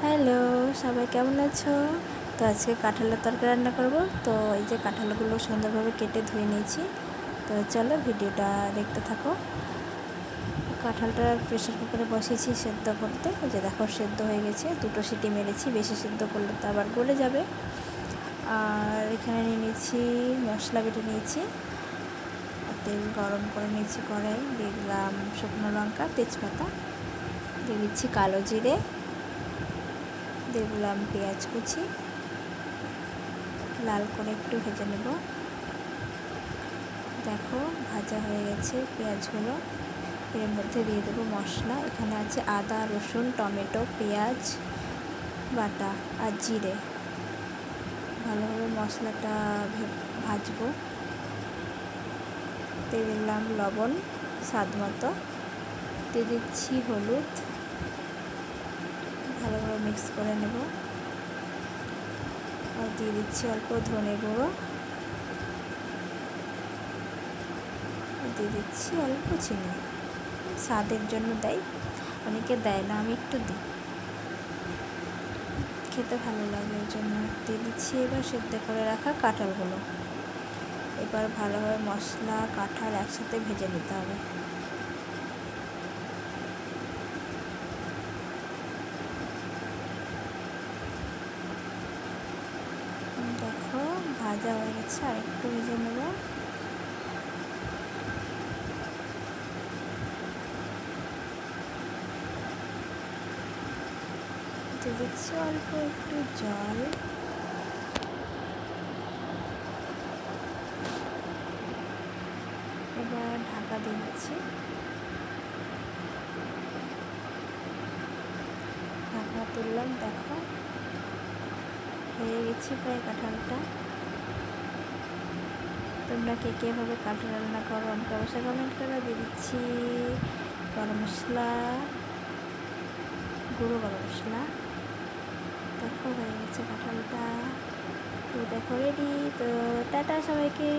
Hello, সবাই কেমন আছো? তো আজকে কাঁঠালের তরকারি রান্না করব। তো এই যে কাঁঠালগুলো সুন্দরভাবে কেটে ধুয়ে নিয়েছি। তো চলো ভিডিওটা দেখতে থাকো। কাঁঠালটা প্রেসার কুকারে বসিয়েছি সেদ্ধ করতে। এই যে দেখো সেদ্ধ হয়ে গেছে, 2টো সিটি মেরেছি, বেশি সেদ্ধ করলে তো আবার গলে যাবে। আর এখানে নিয়ে নিয়েছি মশলা বেটে নিয়েছি, তেল গরম করে নিয়েছি, কড়াই দিয়ে দিলাম শুকনো লঙ্কা, তেজপাতা, দিয়ে দিচ্ছি কালো জিরে, দিয়ে দিলাম পেঁয়াজ কুচি, লাল করে একটু ভেজে নেব। দেখো ভাজা হয়ে গেছে পেঁয়াজগুলো। এর মধ্যে দিয়ে দেবো মশলা। এখানে আছে আদা, রসুন, টমেটো, পেঁয়াজ বাটা আর জিরে। ভালোভাবে মশলাটা ভাজবো। দিয়ে দিলাম লবণ স্বাদ মতো, দিয়ে দিচ্ছি হলুদ, ভালোভাবে মিক্স করে নেব। আর দিয়ে দিচ্ছি অল্প ধনে গুঁড়ো, দিয়ে দিচ্ছি অল্প চিনি, স্বাদের জন্য দেয়, অনেকে দেয় না, আমি একটু দিই, খেতে ভালো লাগে ওই জন্য দিয়ে দিচ্ছি। এবার সেদ্ধ করে রাখা কাঁঠালগুলো এবার ভালোভাবে মশলা কাঁঠাল একসাথে ভেজে নিতে হবে। দেখো ভাজা হয়ে গেছে, আর একটু ভেজে নেব। দিয়ে দিচ্ছি অল্প একটু জল, এবার ঢাকা দিয়ে দিচ্ছি। ঢাকা তুললাম, দেখো হয়ে গেছে প্রায় কাঁঠালটা। তোমরা কে কীভাবে কাঁঠাল রান্না করো আমাকে অবশ্যই কমেন্ট করো। দিয়ে দিচ্ছি গরম মশলা, গুঁড়ো গরম মশলা। দেখো হয়ে গেছে কাঁঠালটা, তো দেখো রেডি। তো টাটা সবাইকে।